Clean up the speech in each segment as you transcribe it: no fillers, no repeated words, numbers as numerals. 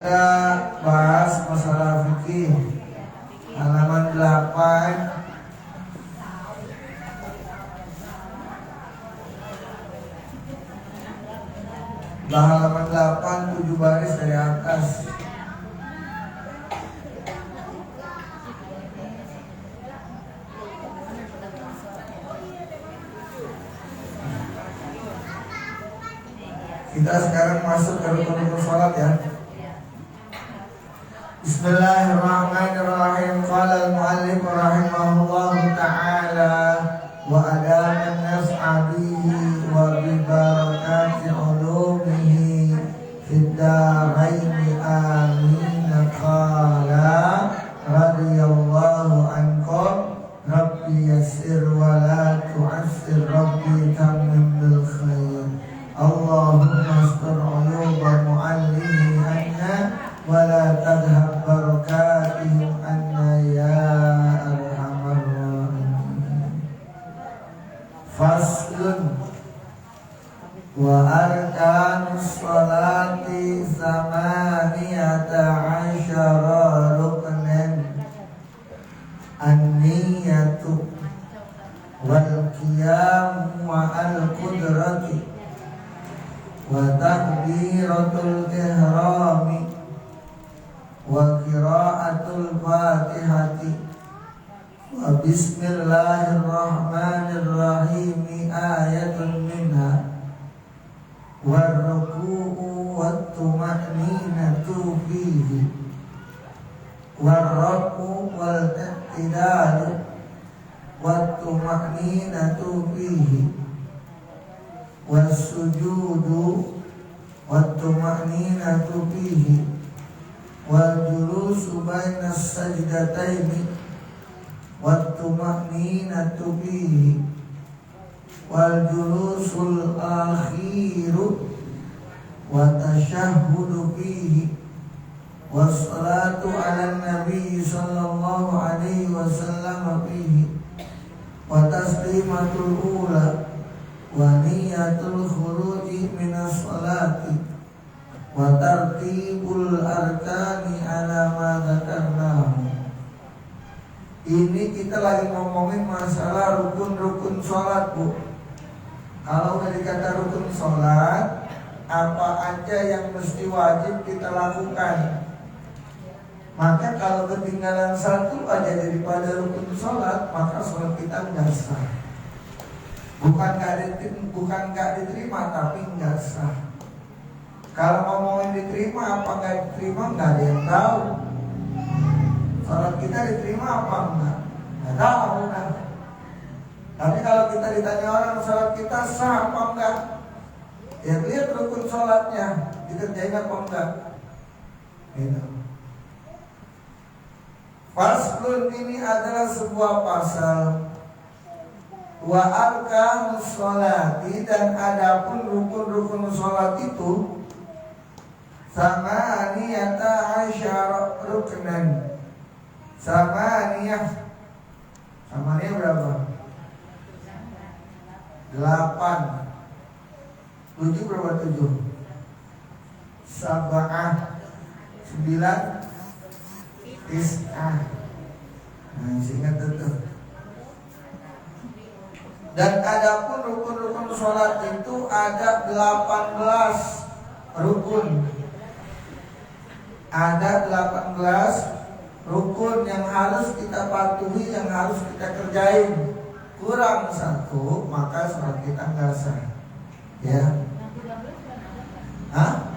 Kita bahas masalah fikih halaman 8. Halaman 8 7 baris dari atas. Kita sekarang masuk ke rukun-rukun sholat ya. Bismillahirrahmanirrahim. Qala al-muallif rahimahullahu ta'ala wa adama an-naf'a bihi wa bi barakati 'ulumihi fid daraini amin. Qala radhiyallahu ankum rabbi yassir wa la tu'assir rabbi tammim bil khair. Allahumma astur 'uyuba mu'allimi anna wa la tadhhab barakatihim anna ya arhamar rahimin. Faslun wa arkanus sholati samaniyata asyara ruknan an-niyatu wal qiyam wa al-qudrati wa takbiratul ihrami wa qiraatul fatihati wa bismillahirrahmanirrahim ayatun minha wa ruku'u wa tuma'ninatu fihi wa raku wal i'tidalu wa tuma'ninatu fihi wa sujudu wa tuma'ninatu fihi wal julusu bainas sajdataini wat tuma'ninatu fihi wal julusul akhiru wa tashahhudu fihi wassalatu ala nabi sallallahu alaihi wasallam fihi wa taslimatul ula wa niyatul khuruji minas salati wa tartibul arkani ala ma dzakarnahu. Ini kita lagi ngomongin masalah rukun-rukun sholat, Bu. Kalau udah dikata rukun sholat, apa aja yang mesti wajib kita lakukan. Maka kalau ketinggalan satu aja daripada rukun sholat, maka sholat kita nggak sah. Bukan nggak diterima, tapi nggak sah. Kalau ngomongin diterima apa nggak diterima, nggak ada yang tahu. Sholat kita diterima apa enggak, nggak tahu kan. Tapi kalau kita ditanya orang sholat kita sah apa enggak, ya lihat rukun sholatnya dikerjain apa enggak. Gitu. Faslun ini adalah sebuah pasal. Wa arkanus sholati, dan adapun rukun-rukun sholat itu samaniyata asyara ruknan. Samaniyah berapa? 8. 7 berapa 7? Sab'ah 9 Tis'ah. Nah, ingat itu. Dan adapun rukun-rukun sholat itu ada 18 rukun. Ada 18 rukun yang harus kita patuhi, yang harus kita kerjain. Kurang satu, maka sholat kita nggak sah. Ya. Hah?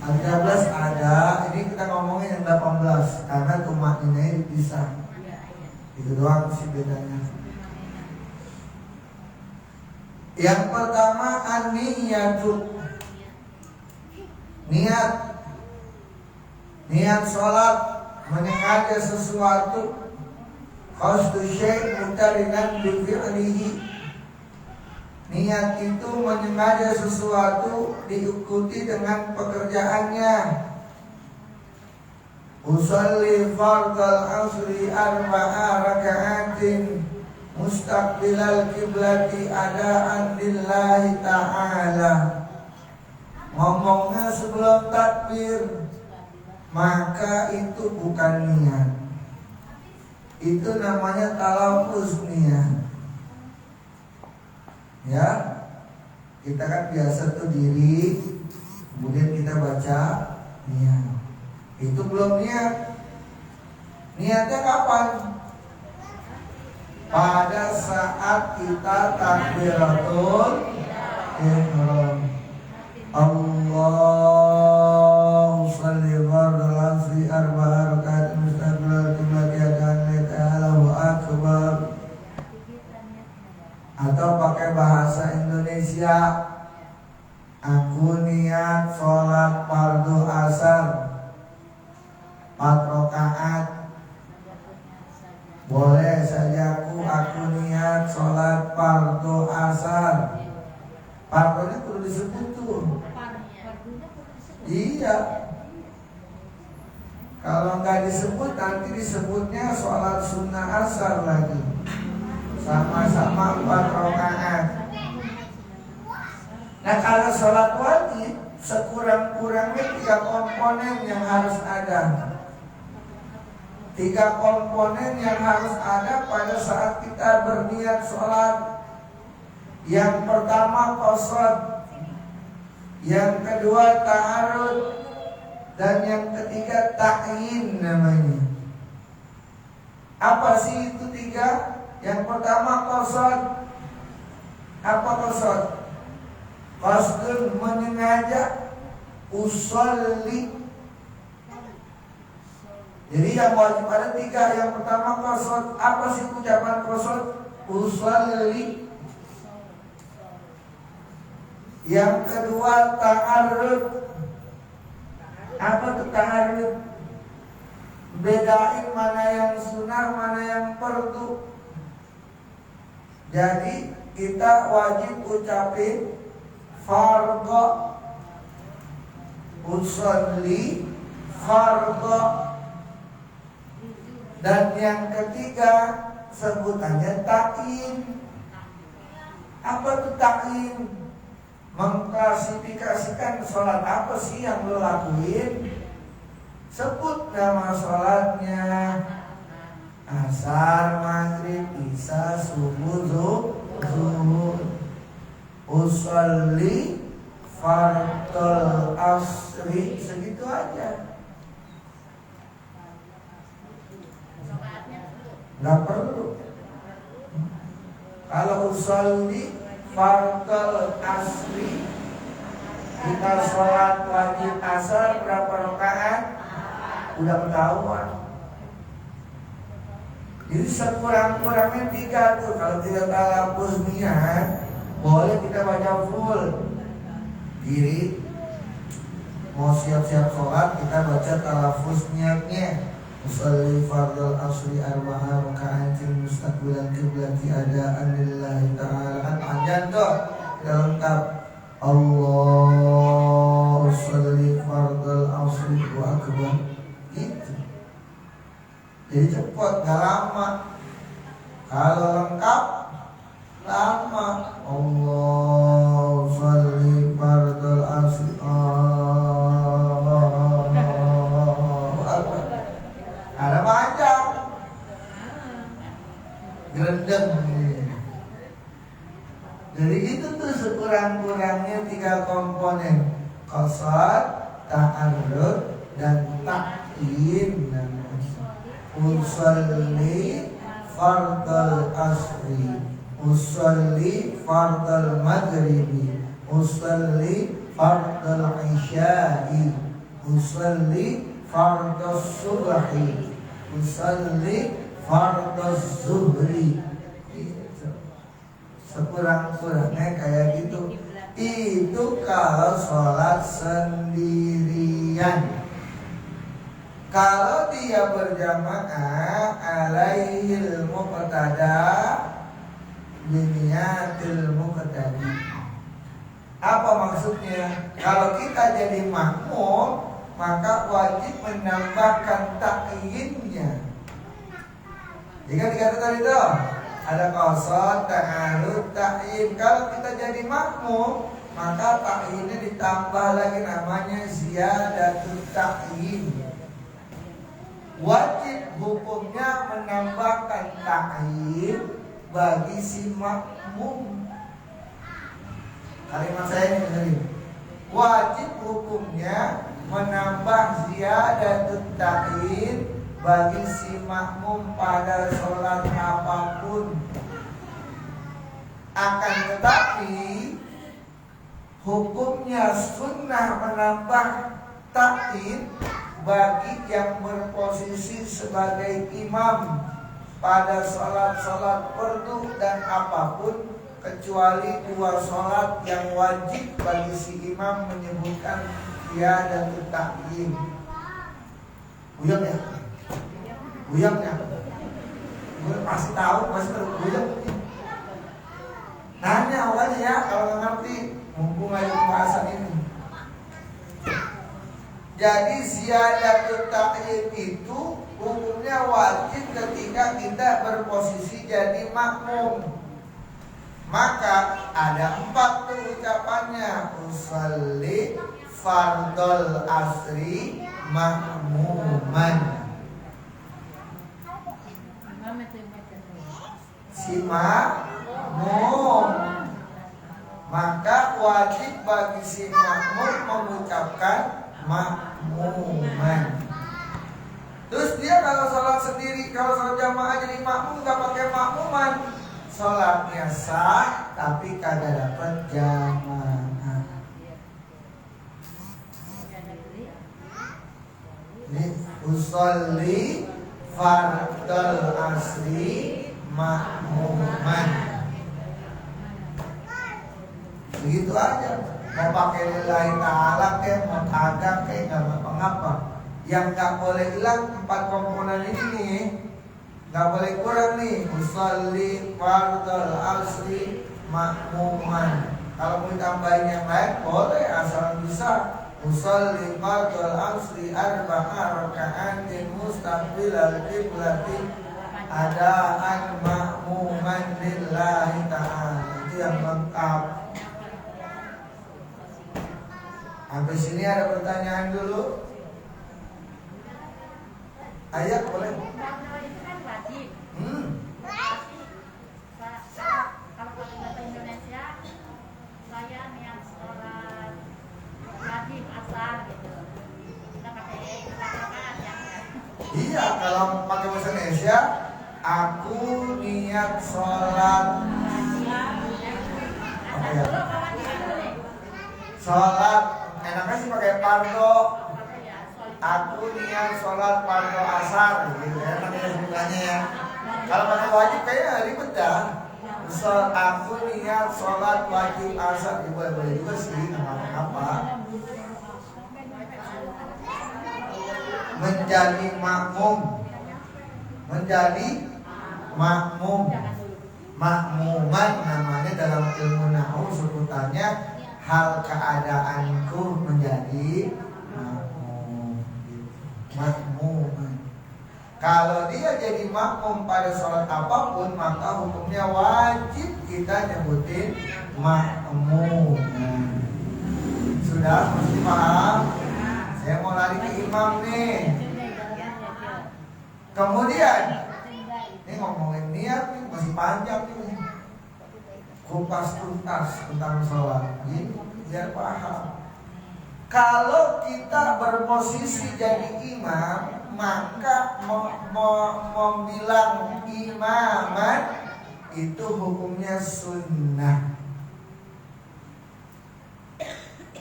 13 ada. Ini kita ngomongin yang 18 karena tumakninanya dipisah. Itu doang sih bedanya. Yang pertama an-niyatu. Niat sholat, menyengaja sesuatu, qasdu syai' mutarinan bi fi'lihi. Niat itu menyengaja sesuatu diikuti dengan pekerjaannya. Usalli fardal asri 4 raka'atin mustaqbilal kiblati adaan lillahi ta'ala. ngomongnya sebelum takbir, maka itu bukan niat. Itu namanya talafuz niat. Ya, kita kan biasa tuh diri, kemudian kita baca niat. Itu belum niat. Niatnya kapan? Pada saat kita takbiratul ihram. Allahu sholli fardhu asri arba'a rakaat mustaqbil qiblat dan Allahu akbar. Atau pakai bahasa Indonesia, aku niat sholat fardu asar 4 rakaat. Boleh saja aku niat sholat fardu asar. Fardunya perlu disebut tuh. Iya. Kalau nggak disebut nanti disebutnya sholat sunnah asar lagi. Sama-sama 4 rakaat. Nah kalau sholat wajib sekurang-kurangnya 3 komponen yang harus ada. 3 komponen yang harus ada pada saat kita berniat sholat. Yang pertama qasad, yang kedua ta'arud, dan yang ketiga ta'yin namanya. Apa sih itu 3? Yang pertama qasad. Apa qasad? Qasdun menyengaja, usolli. Jadi yang wajib ada 3. Yang pertama qasad. Apa sih ucapan qasad? Usolli. Yang kedua ta'arud. Apa itu ta'arud? Bedain mana yang sunnah, mana yang fardu. Jadi kita wajib ucapin fardhu, usolli fardhu. Dan yang ketiga sebutannya ta'yin. Apa itu ta'yin? Mengklasifikasikan sholat apa sih yang lo lakuin. Sebut nama sholatnya, asar, maghrib, isya, subuh, zuhur. Usolli fardul asri, segitu aja. Nggak perlu. Kalau usolli fardul asri, kita sholat wajib asar berapa rakaat? Udah ketahuan. Jadi sekurang-kurangnya 3 tuh. Kalau tidak talafuz niat, boleh kita baca full. Diri mau siap-siap sholat, kita baca talafuz niatnya. Usolli fardul asri arba'a raka'atin mustaqbilan qiblati adaan lillahi ta'ala. Kan panjang tuh, kita lengkap. Allahu sholli fardul asri wa akbar. Gitu. Jadi cepat, gak lama. Kalau lengkap lama. Allahu sholli fardul asri. Ada panjang, gerendeng. Jadi itu tuh sekurang-kurangnya 3 komponen: qasad, ta'arud, dan ta'yin. Usolli fardal asri, usolli fardal maghribi, usolli fardal isya'i, usolli fardal subhi, usolli fardal zuhri. Gitu. Sekurang-kurangnya kayak gitu. Itu kalau sholat sendirian. Kalau dia berjamaah, alaihil muqtada biniyatil muqtadi. Apa maksudnya? Kalau kita jadi makmum, maka wajib menambahkan ta'yinnya. Jika dikata tadi tuh ada qasad, ta'arud, ta'yin. Kalau kita jadi makmum, maka ta'yinnya ditambah lagi namanya ziyadatut ta'yin. Wajib hukumnya menambahkan ta'yin bagi si makmum. Kalimat saya ini dengerin. Wajib hukumnya menambah ziyadatut ta'yin bagi si makmum pada sholat apapun. Akan tetapi hukumnya sunnah menambah ta'yin bagi yang berposisi sebagai imam pada sholat-sholat fardu dan apapun, kecuali dua sholat yang wajib bagi si imam menyebutkan ziyadatut ta'yin. Buyang ya? Buyang ya? Gue pasti tahu, pasti terbuyang. Nanya awalnya ya kalau nggak ngerti, mumpung lagi pembahasan ini. Jadi ziyadatut ta'yin itu hukumnya wajib ketika kita berposisi jadi makmum. Maka ada 4 tuh ucapannya. Usolli fardol asri makmuman. Si makmum, maka wajib bagi si makmum mengucapkan makmuman. Terus dia kalau sholat sendiri, kalau sholat jamaah jadi makmum nggak pakai makmuman, sholatnya sah tapi kagak dapat jamaah. Ini usolli fardal asri makmuman. Begitu aja. Mau pakai lillahi ta'ala kayak mau kagak kayak nggak apa-apa. Yang nggak boleh hilang 4 komponen ini nih, nggak boleh kurang nih. Usolli fardal asri makmuman. Kalau mau tambahin yang lain boleh asal bisa. Usolli fardal asri arba'a raka'atin mustaqbilal qiblati adaan makmuman lillahi ta'ala. Itu yang lengkap. Sampai sini ada pertanyaan dulu? Ayat boleh? Itu kan wajib. Kalau bahasa Indonesia, saya niat sholat wajib asar gitu. Kita pakai kata-kata ya. Iya, kalau pakai bahasa Indonesia, aku niat sholat. Apa ya? Sholat. Enaknya sih pakai pardo. Aku niat sholat pardo asar gitu. Enaknya sebutannya ya. Kalau pakai wajib kayaknya ribet dah. Aku niat sholat wajib asar. Ya, boleh juga sih, nggak apa-apa. Menjadi makmum. Menjadi makmum. Makmuman namanya dalam ilmu nahwu sebutannya hal keadaanku menjadi makmum. Makmuman. Kalau dia jadi makmum pada sholat apapun, maka hukumnya wajib kita nyebutin makmum. Sudah mesti paham? Saya mau lari ke imam nih. Kemudian ini ngomongin niat nih, masih panjang nih. Kupas tuntas tentang sholat ini biar paham. Kalau kita berposisi jadi imam, maka membilang imaman itu hukumnya sunnah.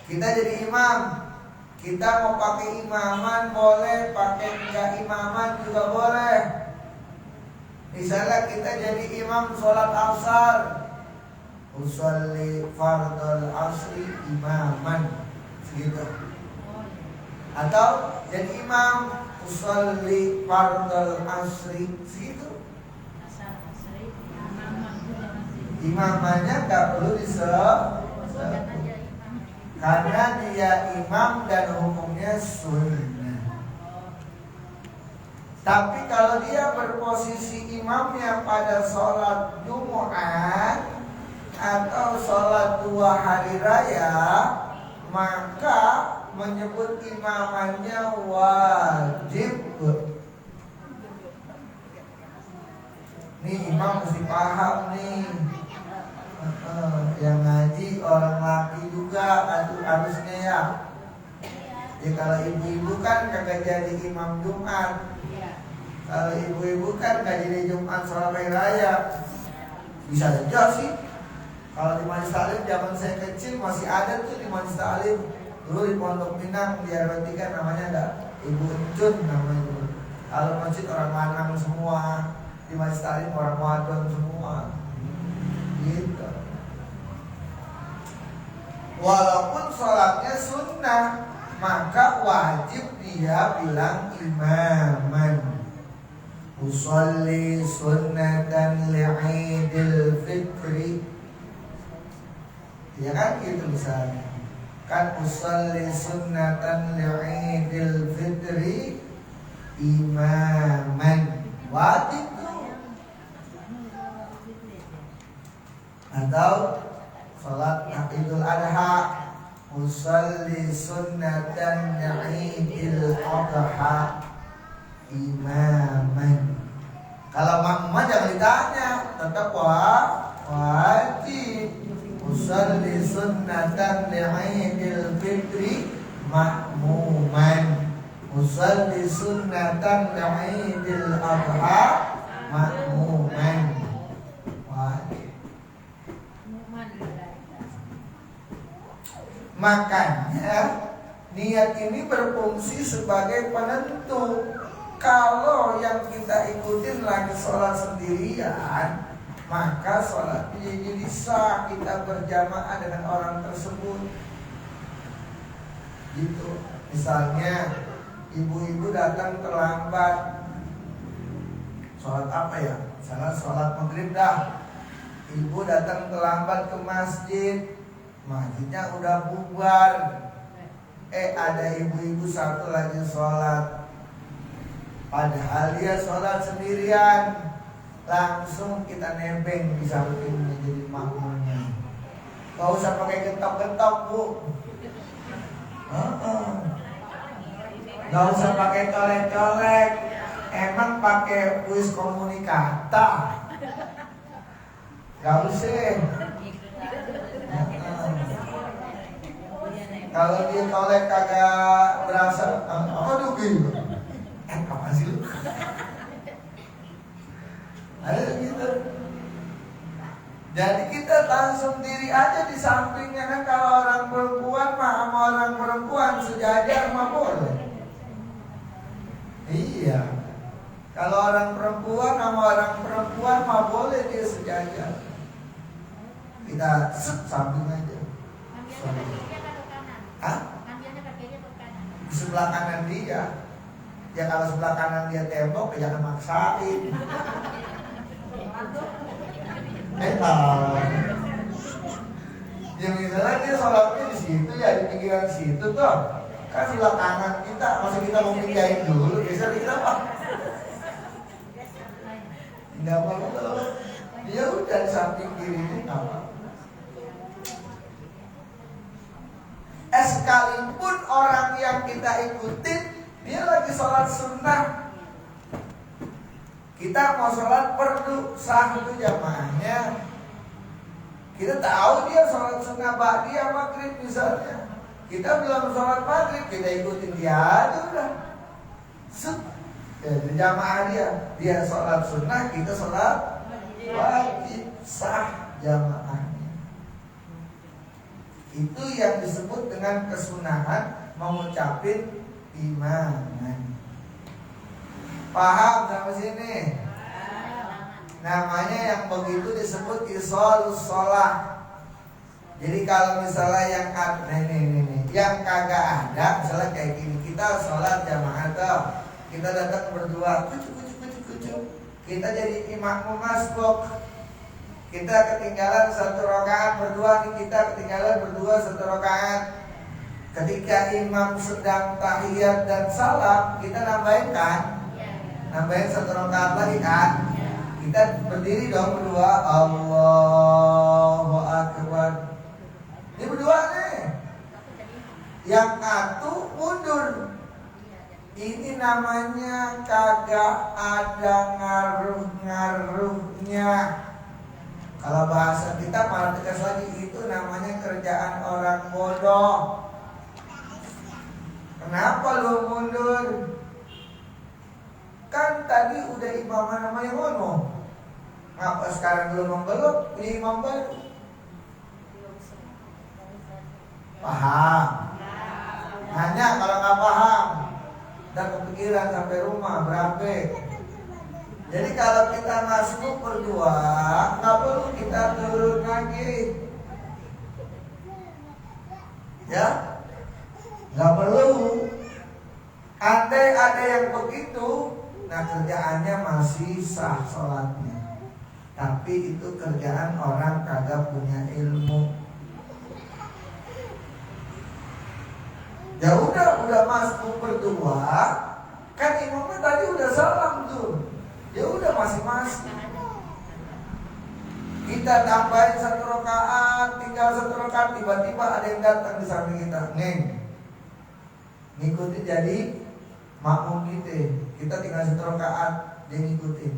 Kita jadi imam, kita mau pakai imaman boleh, pakai enggak imaman juga boleh. Misalnya kita jadi imam sholat asar, usolli fardal asri imaman segitu. Atau jadi imam usolli fardal asri segitu. Imamannya nggak perlu disebut karena dia imam dan hukumnya sunnah. Tapi kalau dia berposisi imamnya pada sholat Jumat, atau sholat 2 hari raya, maka menyebut imamannya wajib. Nih imam mesti paham nih. Yang ngaji orang laki juga harusnya ya. Ya kalau ibu-ibu kan kagak jadi imam Jumat. Kalau ibu-ibu kan gak jadi Jumat sholat hari raya. Bisa aja sih. Kalau di Majelis Taklim zaman saya kecil masih ada tuh di Majelis Taklim. Dulu di Pondok Pinang di RW 3 namanya ada Ibu Encun namanya dulu. Kalau masjid orang Lanang semua, di Majelis Taklim orang Wadon semua. Gitu. Walaupun sholatnya sunnah, maka wajib dia bilang imaman. Usolli sunnatan li'idil fitri. Ya kan gitu misalnya. Kan usolli sunnatan li'idil fitri imaman. Wajib tuh. Atau salat Idul Adha, usolli sunnatan li'idil adha imaman. Kalau makmum jangan ditanya, tetap wajib. Usolli sunnatan li'idil fitri makmuman. Usolli sunnatan li'idil adha makmuman. Wajib. Makanya niat ini berfungsi sebagai penentu. Kalau yang kita ikutin lagi sholat sendirian, maka sholatnya jadi sah, kita berjamaah dengan orang tersebut. Gitu. Misalnya ibu-ibu datang terlambat, sholat apa ya? Misalnya sholat maghrib dah. Ibu datang terlambat ke masjid, masjidnya udah bubar. Ada ibu-ibu satu lagi sholat, padahal dia sholat sendirian. Langsung kita nebeng di sampingnya jadi makmumnya. Gak usah pakai getok-getok, Bu. Gak usah pakai colek-colek. Emang pakai puisi komunikata. Gak usah. Kalau dia colek kagak berasa, aduh gitu. Apa sih lu? Ada gitu. Jadi kita langsung diri aja di sampingnya kan. Kalau orang perempuan mah sama orang perempuan sejajar mah boleh. Iya. Kalau orang perempuan sama orang perempuan mah boleh dia sejajar. Kita samping aja. Di sebelah kanan dia. Ya kalau sebelah kanan dia tembok, ya jangan maksain. Ya misalnya dia sholatnya di situ ya, di pinggiran situ tuh. Kan sebelah kanan kita, masa kita mau pindahin dulu, bisa kita apa? Tidak apa-apa. Dia udah di samping kiri ini apa? Sekalipun orang yang kita ikutin dia lagi sholat sunnah, kita mau sholat fardu sah itu jamaahnya. Kita tahu dia sholat sunnah ba'diyah maghrib misalnya, kita belum sholat maghrib, kita ikutin dia aja udah. Jadi jamaah dia sholat sunnah, kita sholat wajib, sah jamaahnya. Itu yang disebut dengan kesunahan mengucapin imaman. Paham sampai sini? Namanya yang begitu disebut isholus sholah. Jadi kalau misalnya yang yang kagak ada, misalnya kayak gini, kita sholat jamaah tuh, kita datang berdua, kucuk, kita jadi imam masbuk. Kita ketinggalan satu rakaat berdua nih, kita ketinggalan berdua satu rakaat. Ketika imam sedang tahiyat dan salam, kita nambahin kan? Nambahin satu rakaat lagi kan? Kita berdiri dong berdua, Allahu akbar. Ini berdua nih. Yang satu mundur. Ini namanya kagak ada ngaruh-ngaruhnya. Kalau bahasa kita malah tegas lagi, itu namanya kerjaan orang bodoh. Kenapa lu mundur? Kan tadi udah imam namanya ngomong. Ngapa sekarang belum membelok? Ini imam baru. Paham? Hanya kalau nggak paham dan kepikiran sampai rumah berapa? Jadi kalau kita masuk berdua, nggak perlu kita turun lagi, ya, nggak perlu. Andai ada yang begitu, nah kerjaannya masih sah sholatnya. Tapi itu kerjaan orang kagak punya ilmu. Ya udah masuk berdua, kan imamnya tadi udah salam tuh. Ya udah masing-masing. Kita tambahin 1 rakaat, tinggal 1 rakaat, tiba-tiba ada yang datang di samping kita, ngikutin jadi makmum kita. Kita tinggal 1 rakaat, dia ngikutin.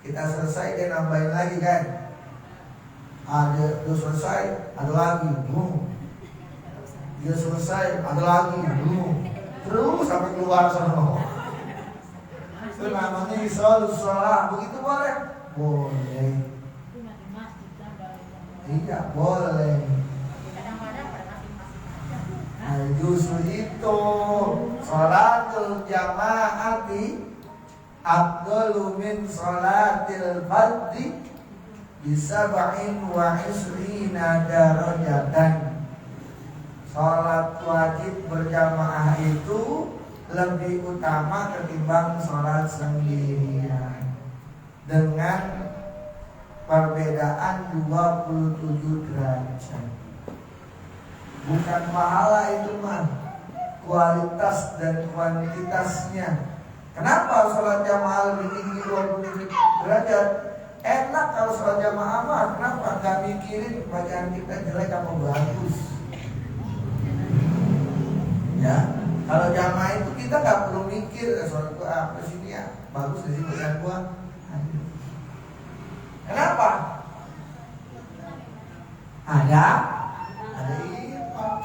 Kita selesai, dia nambahin lagi kan. Udah selesai, ada lagi, dia selesai, ada lagi, terus sampai keluar sana. Itu namanya sholat. Begitu boleh? Boleh. Iya boleh. Nah, justru itu sholatul jamaati afdalu min sholatil fardhi bisab'in wa isrina darajatan. Sholat wajib berjamaah itu lebih utama ketimbang sholat sendirian dengan perbedaan 27 derajat. Bukan pahala itu mah, kualitas dan kuantitasnya. Kenapa sholat jamaah lebih tinggi 27 derajat? Enak kalau sholat jamaah mah, kenapa? Gak mikirin bacaan kita jelek apa bagus. Ya, kalau jamaah itu kita gak perlu mikir sholat gua apa sih ini ya, bagus di sini bacaan gua. Kenapa? Ada imam.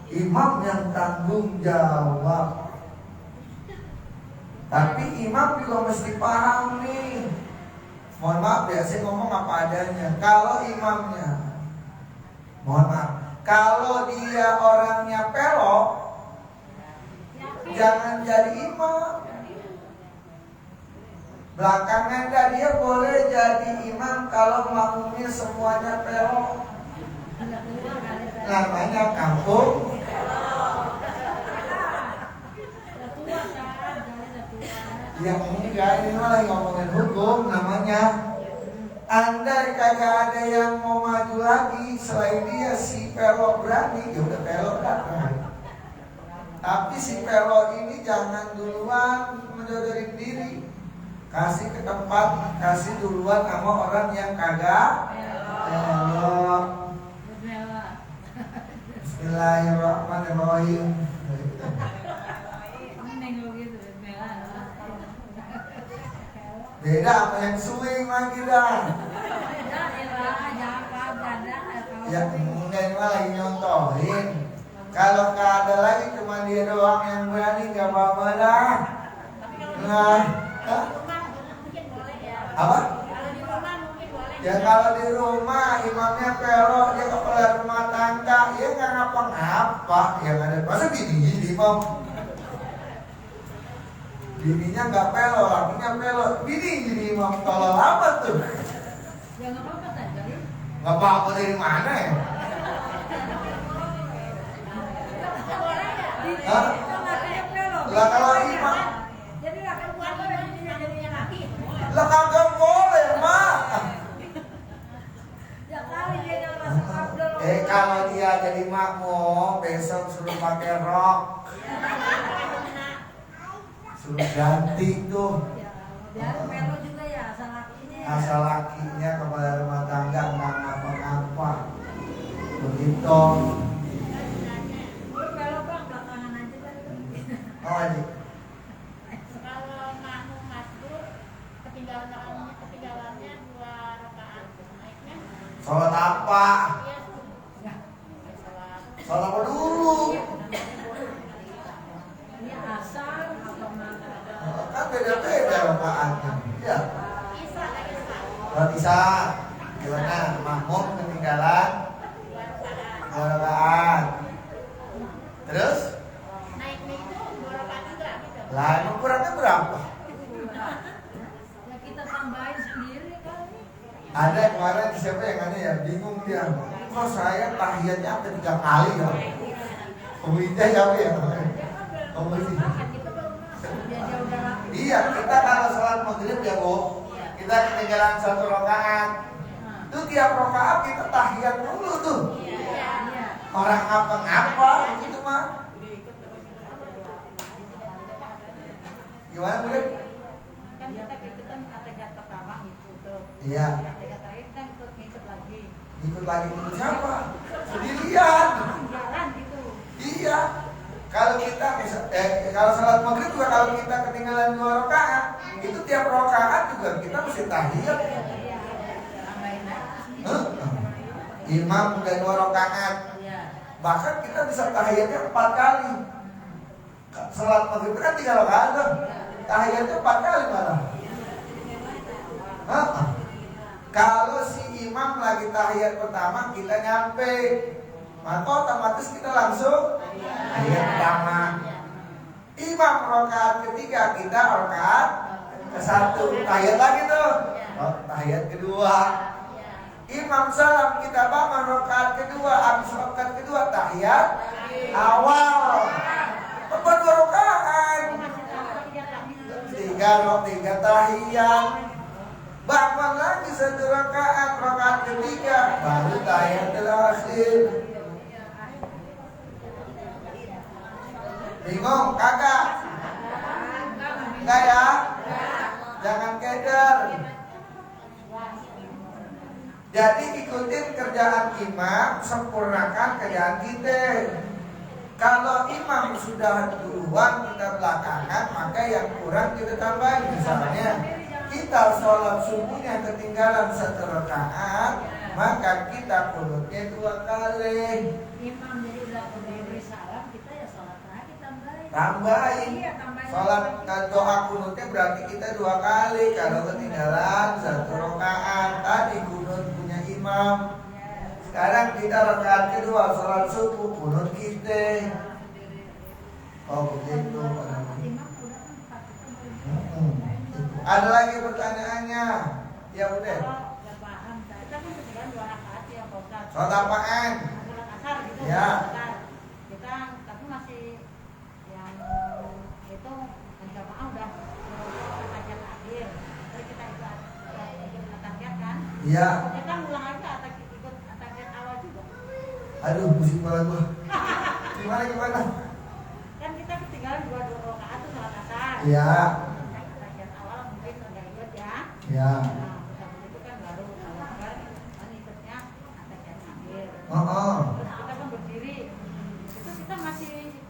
Imam yang tanggung jawab. Tapi imam juga mesti paham nih. Mohon maaf ya, saya ngomong apa adanya. Kalau imamnya, mohon maaf, kalau dia orangnya pelok, jangan jadi imam. Belakangan dia boleh jadi imam kalau makmumnya semuanya pelok. Namanya kampung. Ya enggak, ini malah ngomongin hukum namanya. Andai kagak ada yang mau maju lagi selain dia, si pelok berani, ya udah pelok datang. Tapi si pelok ini jangan duluan menjodorin diri. Kasih ke tempat, kasih duluan sama orang yang kagak pelok. Bismillahirrahmanirrahim. Beda apa yang swing lagi dah. Ya enggak, ini mah lagi nyontohin. Kalau nggak ada lagi cuma dia doang yang berani, nggak apa-apa dah. Nah, apa? Ya kalau di rumah imamnya pelok, dia kepala rumah tangga, ya nggak ngapa-ngapa. Yang ada masa gini imam. Bininya nggak pelok, lakinya pelok. Bini jadi imam kalau lama tuh. Ya nggak apa-apa tadi. Nggak apa-apa dari mana ya? Hah? Lah kalau imam, Jadi nggak perempuan tuh jadinya laki. lah kagak boleh mak. Ya kali dia yang masuk Abdul. Kalau dia jadi makmum besok suruh pakai rok, suruh ganti tuh. Ya, biar melo juga ya asal lakinya asal lakinya kepala rumah tangga nggak ngapa-ngapa. Begitu. Belum belok bang, belakangan aja kan. Oh aja. Kalau makmum masuk ketinggalannya 2 rakaat naiknya Sholat apa? dia sholat Sholat apa dulu? Ini asal atau makan? Kan beda-beda rakaatnya. Ya. Isya. Sholat isya. Gimana? Makmum ketinggalan 2 rakaat. Terus? naiknya itu 2 rakaat juga gitu. Lah, ukurannya berapa? Ya kita tambahin sendiri kali. Ada kemarin siapa yang aneh ya, bingung dia. Kok saya tahiyatnya sampai 3 kali ya? Pemerintah siapa ya? Pemerintah. Kita baru masuk, dia udah rapi. Iya, kita kalau sholat maghrib ya Bu, kita ketinggalan 1 rakaat. Itu tiap rakaat kita tahiyat dulu tuh. Iya. Orang apa-ngapa gitu mah. Gimana Bu? Kan kita atahiyat pertama itu tuh. Iya. Atahiyat terakhir kan ikut lagi. Ikut lagi itu siapa? Sendirian. Jalan gitu. Iya. Kalau kita kalau salat maghrib juga kalau kita ketinggalan 2 rakaat, itu tiap rakaat juga kita mesti tahiyat. Tambahin lagi. Imam udah 2 rakaat. Iya. Bahkan kita bisa tahiyatnya 4 kali. Salat maghrib kan 3 rakaat tuh. Tahiyatnya 4 kali malah. Kalau si imam lagi tahiyat pertama kita nyampe, maka otomatis kita langsung tahiyat pertama. Imam rakaat ketiga kita rakaat ke-1 tahiyat lagi tuh. Tahiyat kedua. Imam salam kita bangun rakaat kedua, habis rakaat kedua tahiyat awal. Apa 2 rakaat? 3 tahiyat. Bangun lagi 1 rakaat ketiga, baru tahiyat terakhir. Bingung kagak? Enggak ya? Jangan keder. Jadi ikutin kerjaan imam, sempurnakan kerjaan kita. Kalau imam sudah duluan, kita belakangan, maka yang kurang kita tambahin. Misalnya kita sholat subuhnya ketinggalan 1 rakaat, maka kita kunutnya 2 kali. Imam jadi udah berdiri salam, kita ya sholat lagi tambahin. Tambahin. Iya, tambahin. Sholat doa kunutnya berarti kita 2 kali. Kalau ketinggalan 1 rakaat, tadi kunut punya imam. Sekarang kita rakaat kedua sholat subuh, kunut kita. Oh begitu. Imam udah Ada lagi pertanyaannya? Ya udah. Kalau nggak paham, kita kan ketinggalan 2 rakaat ya Pak Ustadz. Sholat apaan? Sholat asar gitu. Ya. Kita tapi masih yang itu jamaah udah atahiyat akhir. Terus kita ikut atahiyat kan? Iya. Kita ngulang aja ikut atahiyat awal juga. Aduh, pusing kepala gua. Gimana? Kan kita ketinggalan 2 rakaat tuh sholat asar. Iya. Atahiyat awal mungkin nggak ikut ya. Iya. Nah, itu kan baru kalau kan ikutnya atahiyat akhir. Oh. Terus kita kan berdiri. Itu kita masih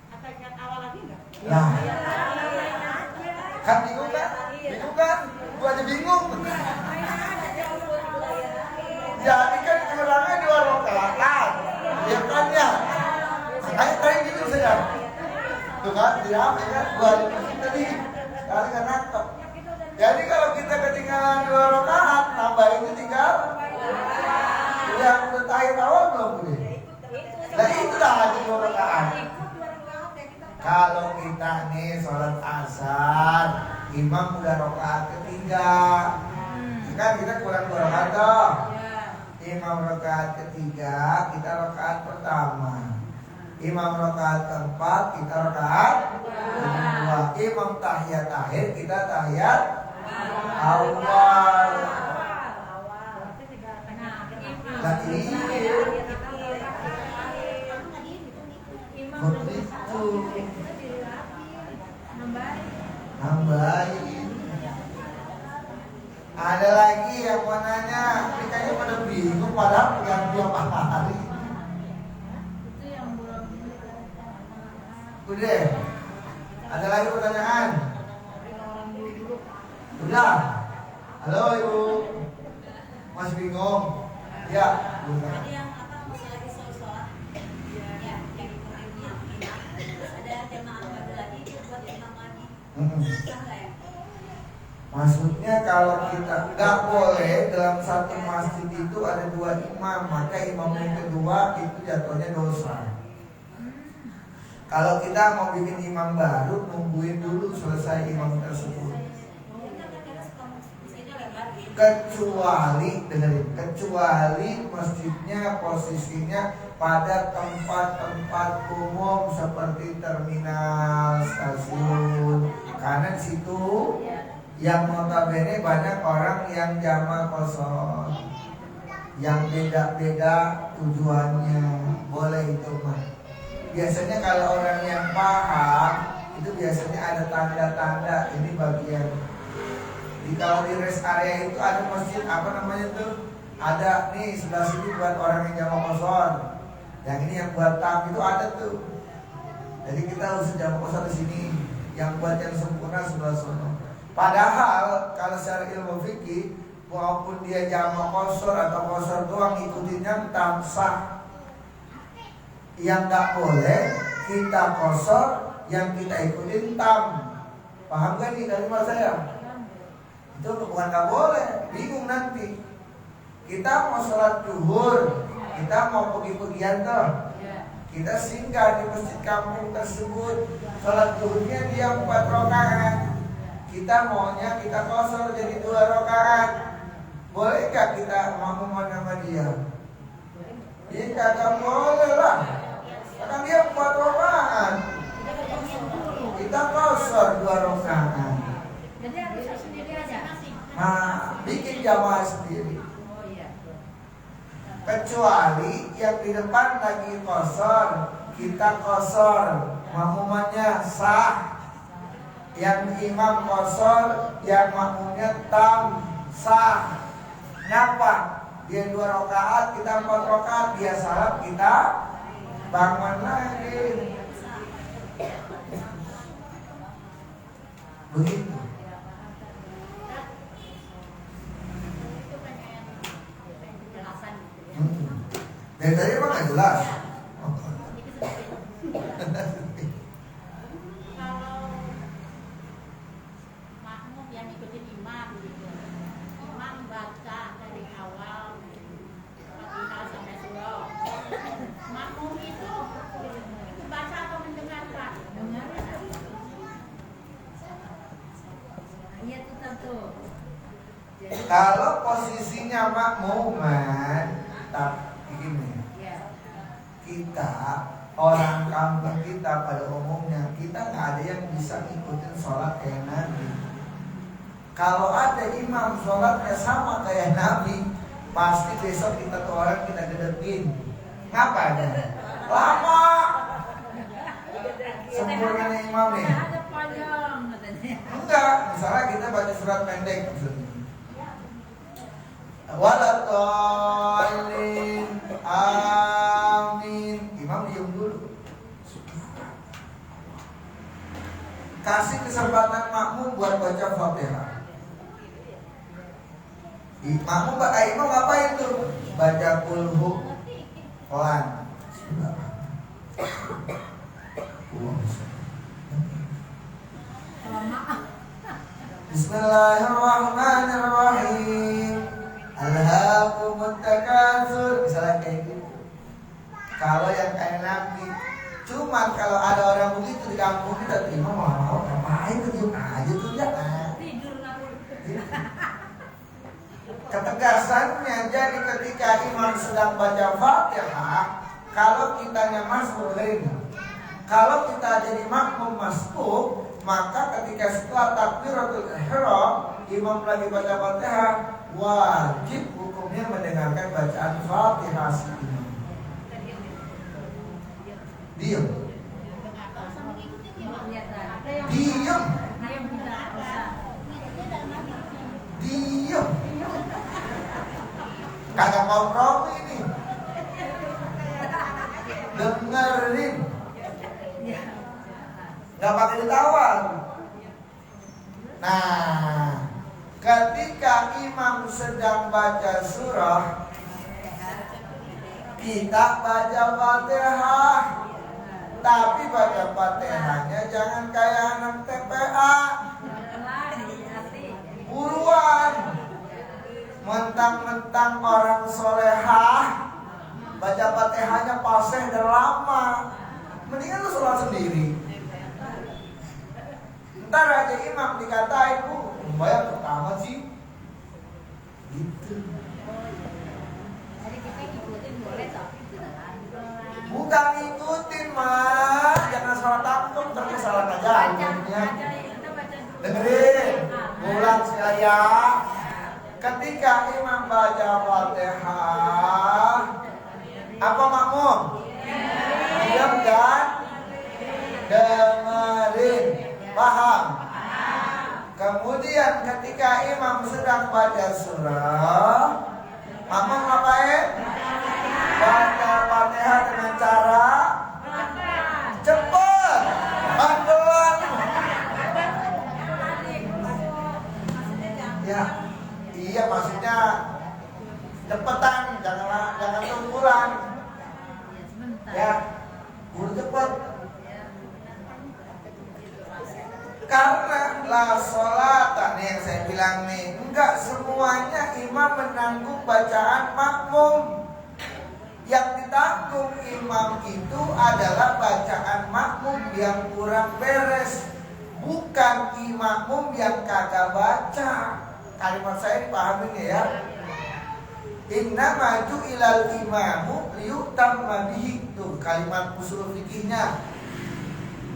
atahiyat awal lagi nggak? Lah. Iya. Kan bingung kan? Bingung kan? Gua aja bingung. Jadi kan kurangnya 2 rakaat. Ya kan ya? Ayo tadi gitu saja. Tuh kan, tidak kan? Gua tadi kali kan nangkep. Jadi kalau kita ketinggalan 2 rakaat, nambahinnya tinggal yang udah tahiyat awal belum boleh. Nah itu dah lagi 2 rakaat. Kalau kita nih sholat asar, imam udah rakaat ketiga, kan kita kurang 2 rakaat toh. Imam rakaat ketiga, kita rakaat pertama. Imam rakaat keempat, kita rakaat kedua. Imam tahiyat akhir, kita tahiyat awal. Nah iya, begitu. Nambahin. Ada lagi. Udah. Ada lagi pertanyaan? Udah. Halo Ibu. Masih bingung? Ya. Tadi yang apa masalah sholat ya yang kemudian terus ada jamaah baru lagi buat imam lagi sah nggak ya? Maksudnya kalau kita nggak boleh dalam satu masjid itu ada dua imam, maka imam yang kedua itu jatuhnya dosa. Kalau kita mau bikin imam baru, nungguin dulu selesai imam tersebut. Kecuali masjidnya posisinya pada tempat-tempat umum seperti terminal, stasiun, karena di situ yang notabene banyak orang yang jamaah kosong, yang beda-beda tujuannya, boleh itu mah. Biasanya kalau orang yang paham itu biasanya ada tanda-tanda ini bagian. Kalau di rest area itu ada masjid apa namanya tuh? Ada nih sebelah sini buat orang yang jamaah kosong. Yang ini yang buat tam itu ada tuh. Jadi kita harus jamaah kosong di sini. Yang buat yang sempurna sebelah sana. Padahal kalau secara ilmu fikih walaupun dia jamaah kosor atau kosor doang ikutinnya tam sah. Yang nggak boleh kita kosor, yang kita ikutin tam. Paham gak nih dari mas saya? Itu bukan nggak boleh, bingung nanti. Kita mau sholat zuhur, kita mau pergi-pergian tuh. Kita singgah di masjid kampung tersebut. Sholat zuhurnya dia 4 rakaat. Kita maunya kita kosor jadi 2 rakaat. Boleh gak kita makmuman sama dia? Dia kagak boleh lah. Karena dia 4 rakaat. Kita kosor 2 rakaat. Jadi harus sendiri aja. Nah, bikin jamaah sendiri. Oh iya. Kecuali yang di depan lagi kosor, kita kosor, makmumannya sah. Yang imam kosor, yang makmumnya tam sah. Kenapa? Dia 2 rakaat, kita 4 rakaat, dia salat, kita bangun lagi. Begitu. Dari tadi emang gak jelas. Kalau makmum yang ikutin imam gitu, imam baca dari awal Fatihah sampai surah. Makmum itu baca atau mendengarkan? Iya tuh tentu. Kalau posisinya makmuman, tapi gini, kita orang kampung kita pada umumnya kita nggak ada yang bisa ngikutin sholat kayak Nabi. Kalau ada imam sholatnya sama kayak Nabi, pasti besok kita tuh orang kita gedekin. Ngapain? Lama. Sempurnanya imam nih. Ada panjang katanya. Enggak, misalnya kita baca surat pendek maksudnya. Waladhdallin, amin. Imam diam dulu. Kasih kesempatan makmum buat baca Fatihah. Imam ngapain tuh? Baca kulhu pelan. Bismillahirrahmanirrahim. Alhaakumut takatsur. Misalnya kayak gitu. Kalau yang kayak Nabi, cuma kalau ada orang begitu di kampung kita terima mau ngapain tuh diem aja tuh ya. Tidur ngapur. Ketegasannya jadi ketika imam sedang baca Fatihah, kalau kitanya masbuk lain. Kalau kita jadi makmum masbuk, maka ketika setelah takbiratul ihram, imam lagi baca Fatihah, wajib hukumnya mendengarkan bacaan Fatihah ini. Diam. Diam. Diam. Kagak kompromi ini. Dengerin. nggak pakai ditawar. Nah, ketika imam sedang baca surah, kita baca Fatihah. Tapi baca Fatihahnya jangan kayak anak TPA. Buruan. Mentang-mentang orang solehah, baca Fatihahnya paseh dan lama. Mendingan lu sholat sendiri. Ntar aja imam dikatain, bayar pertama sih. Gitu. Jadi kita ngikutin boleh tapi Bukan ngikutin mah, jangan salah tangkap terus salah ngajarinnya. Dengerin, ulang sekali ya. Ketika imam baca Fatihah, apa makmum? Diam dan dengerin. Paham? Kemudian ketika imam sedang baca surah, makmum ngapain? Baca Fatihah dengan cara cepat, pelan. Ya, iya maksudnya cepetan, jangan tunggulan. Ya, buru cepat. Karena la sholata nih yang saya bilang nih, enggak semuanya imam menanggung bacaan makmum. Yang ditanggung imam itu adalah bacaan makmum yang kurang beres, bukan imam yang kagak baca. Kalimat saya dipahamin ya. Inna maju ilal imamu liyutamma bihi. Tuh kalimat usul fikihnya.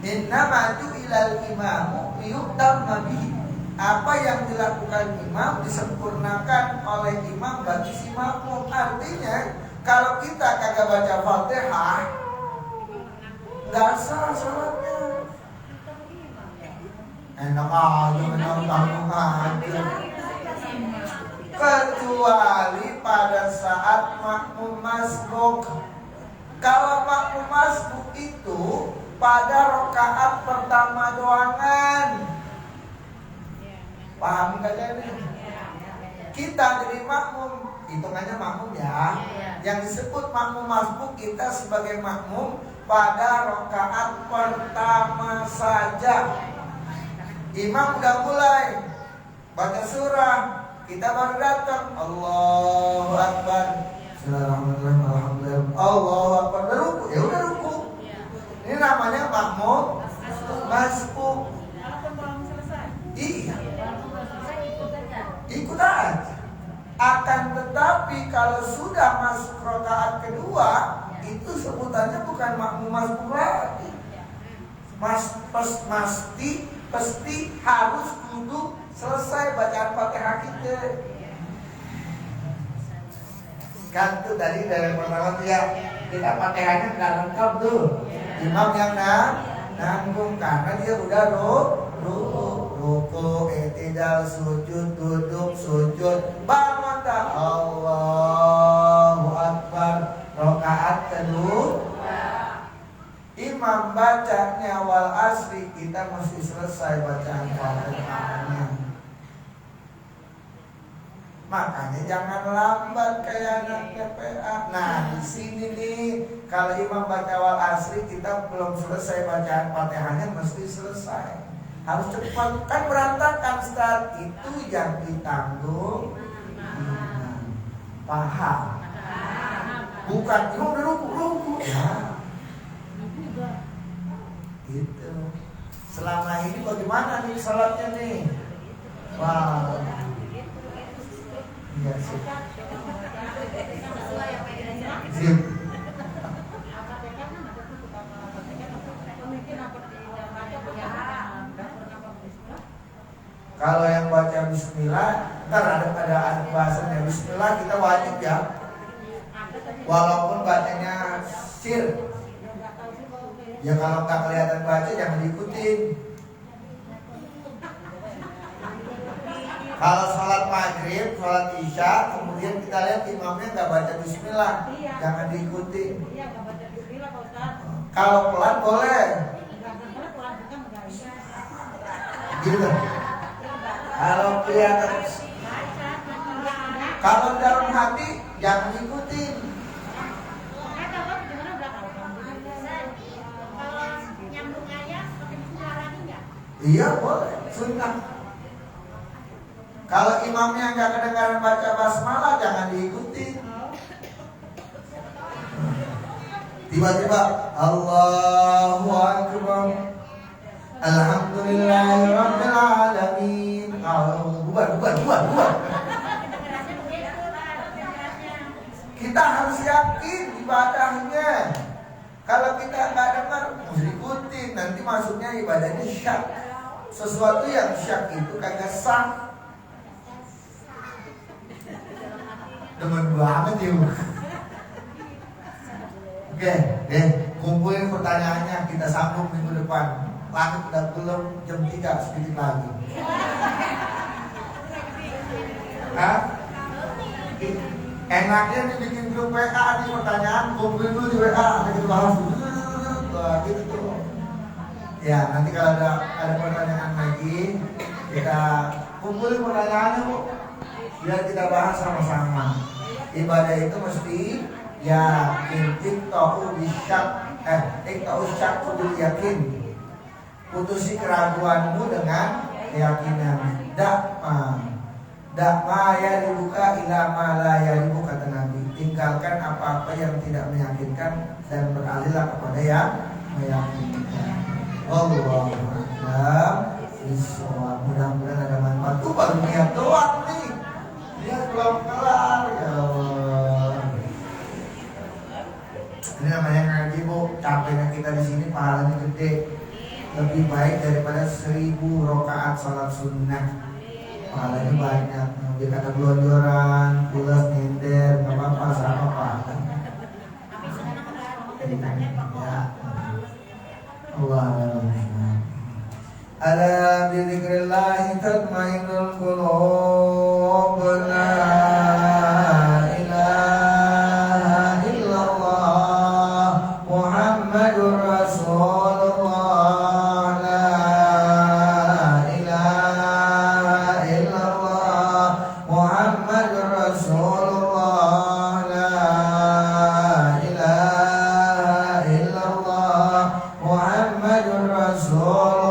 Inna maju ilal imamu liyutamma bihi. Apa yang dilakukan imam disempurnakan oleh imam bagi si makmum. Artinya kalau kita kagak baca Fatihah, nggak sah sholatnya. Enak aja menang-tanggung aja. Kecuali pada saat makmum masbuk. Kalau makmum masbuk itu pada rakaat pertama doangan. Paham gak jadi? Kita jadi makmum, hitungannya makmum ya. Yang disebut makmum masbuk kita sebagai makmum pada rakaat pertama saja. Imam udah mulai baca surah, kita baru datang. Allahu Akbar. Bismillahirrahmanirrahim. Alhamdulillah. Allahu Akbar. Ruku, ya udah ruku. Ini namanya makmum masbuk. Iya. Ikut aja. Akan tetapi kalau sudah masuk rakaat kedua, itu sebutannya bukan makmum masbuk lagi. Pasti harus duduk selesai bacaan Fatihah kita. Kan tuh tadi dari pertama tuh ya, kita Fatihahnya nggak lengkap tuh. Imam yang nanggung karena dia udah ruku, i'tidal, sujud, duduk, sujud, bangun tak Allahu Akbar. Rakaat kedua imam bacanya wal asri, kita mesti selesai bacaan Fatihahnya. Makanya jangan lambat kayak anak TPA. Nah, di sini nih kalau imam baca wal asri kita belum selesai bacaan Fatihahnya mesti selesai. Harus cepat, kan berantakan start. Itu yang ditanggung imam. Paham? Bukan imam udah ruku. Ya. Gitu. Selama ini bagaimana nih salatnya nih? Wah. Iya sih. Sip. Kalau yang baca bismillah, ntar ada bahasanya bismillah kita wajib ya. Walaupun bacanya sir. Ya kalau nggak kelihatan baca jangan diikutin. Kalau sholat maghrib, sholat isya, kemudian kita lihat imamnya nggak baca bismillah, jangan diikuti. Kalau pelan boleh. Gitu. Kalau kelihatan, kalau dalam hati jangan ikutin. Iya boleh, sunnah. Kalau imamnya nggak kedengaran baca basmalah jangan diikuti. Tiba-tiba Allahu Akbar, Alhamdulillahirabbil alamin. Bubar. Kita harus yakin ibadahnya. Kalau kita nggak dengar, harus ikutin. Nanti masuknya ibadahnya syak. Sesuatu yang syak itu kagak sah. Demen banget ya. Oke, kumpulin pertanyaannya, kita sambung minggu depan. Langit udah belum, jam 3 sedikit lagi. Hah? Enaknya nih bikin grup WA nih pertanyaan, kumpulin dulu di WA, kita bahas dulu. Gitu tuh. Ya, nanti kalau ada pertanyaan lagi, kita kumpulin pertanyaannya, Bu. Biar kita bahas sama-sama. Ibadah itu mesti yakin, iktau syak bil yakin. Putusi keraguanmu dengan keyakinan. Dakma ya dibuka ilama la ya dibuka, kata Nabi. Tinggalkan apa-apa yang tidak meyakinkan dan beralihlah kepada yang meyakinkan. Wallahu a'lam bishawab. Mudah-mudahan ada manfaat. Tuh baru niat doang nih. Dia belum kelar ya Allah. Ini namanya ngaji, Bu. Capeknya kita di sini pahalanya gede. Lebih baik daripada 1000 rakaat salat sunnah. Pahalanya banyak. Dia kata gelondoran, pulas, nyender, nggak apa-apa, sama apa. Ya. Allah. Ala bi dzikrillah tatma'innul qulub. La ilaha illallah Muhammadur Rasulullah. La ilaha illallah Muhammadur Rasulullah. La ilaha illallah Muhammadur Rasulullah.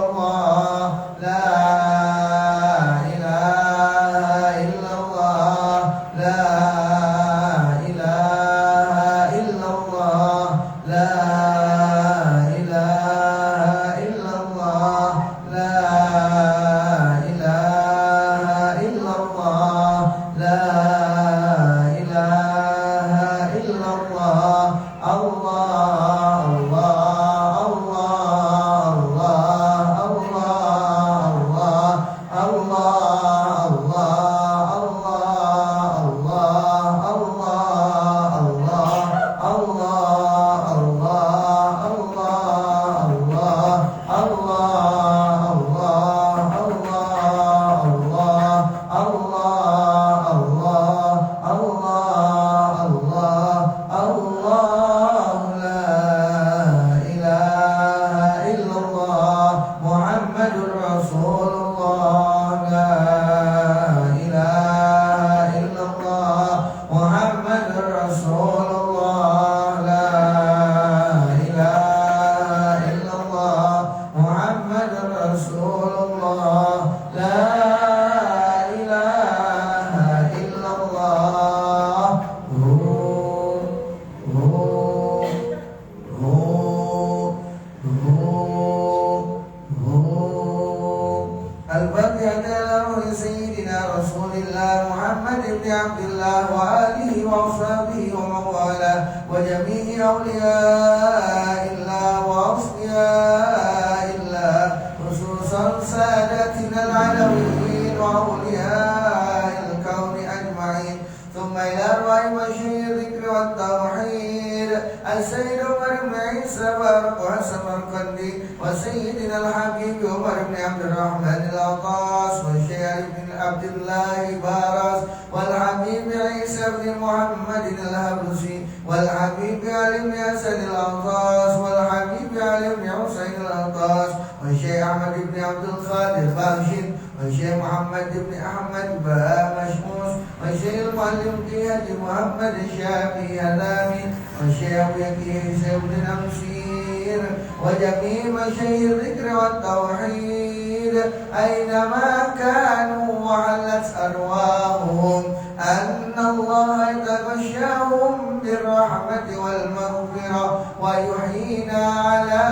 Sayyidina الحبيب عمر بن عبد الرحمن العطاس والشيخ بن عبد الله باراس والحبيب عيسى بن محمد الهبسي والحبيب علي بن حسن العطاس والحبيب علي بن حسين العطاس والشيخ أحمد بن عبد القادر باشن والشيخ محمد بن أحمد بها مشموس والشيخ المعلم حاج محمد الشافعي هذامي والشيخ يكيس بن نمسير وجميع مشايخ الذكر والتوحيد أينما كانوا وحلت أرواحهم أن الله يتغشاهم بالرحمة والمغفرة ويحيينا على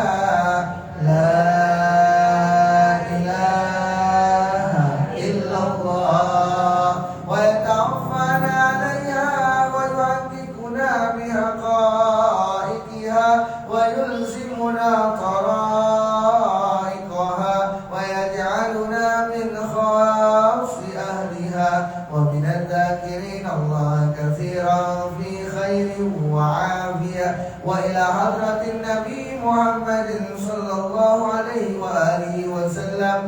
لا إله إلا الله ويتعفنا عليها ويحققنا بحقائقها ويلزمنا طرائقها ويجعلنا من خاص أهلها ومن الذاكرين الله كثيرا في خير وعافية وإلى حضرة النبي محمد صلى الله عليه وآله وسلم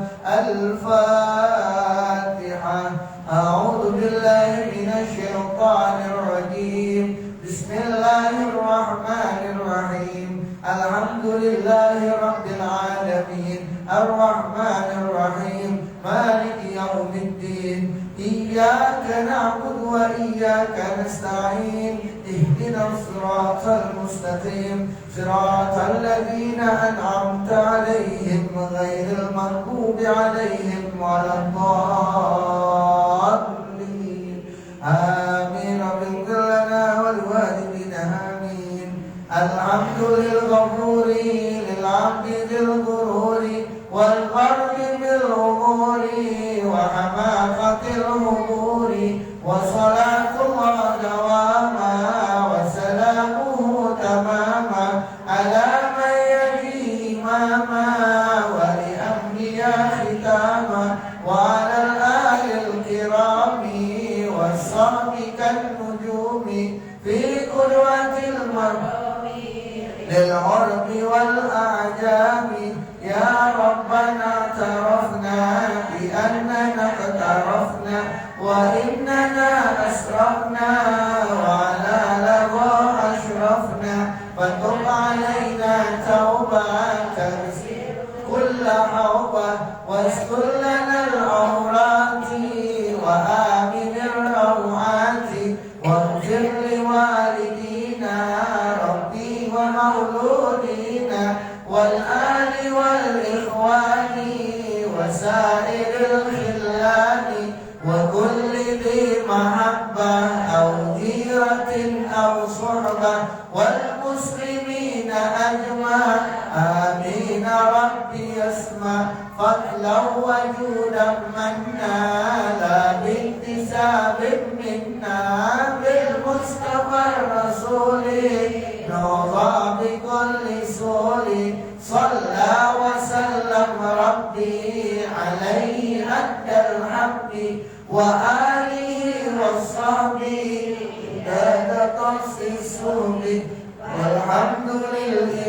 الفاتحة. أعوذ بالله من الشيطان الرجيم. بسم الله الرحمن الرحيم. الحمد لله رب العالمين الرحمن الرحيم مالك يوم الدين إياك نعبد وإياك نستعين اهدنا الصراط المستقيم صراط الذين أنعمت عليهم غير المغضوب عليهم ولا الضالين آمين. رب اغفر لنا ولوالدينا آمين. الحمد للغفور للعبد ذي الغرور والغرق بالأمور وحماقة الأمور وصلاة الله دواما وسلامه تماما على من يجي إماما ولأنبياء ختاما وعلى الآل الكرام والصحب كالنجوم في قدوة المرء للعرب والأعجام. يا ربنا اعترفنا بأننا اقترفنا وإننا أسرفنا وعلى لظى أشرفنا فتب علينا توبة تغسل كل حوبة واستر لنا العورات وآمن الروعات واغفر لوالدينا ربي ومولودينا والآل والإخوان وسائر الخلان وكل ذي محبة أو جيرة أو صحبة والمسلمين أجمع آمين. ربي يسمع فضلا وجودا منا لا باكتساب منا بالمصطفى الرسول نوضى بكل سول صلى وسلم ربي عليه أدى الحق وآله وصحبه لا تقص السوء والحمد لله.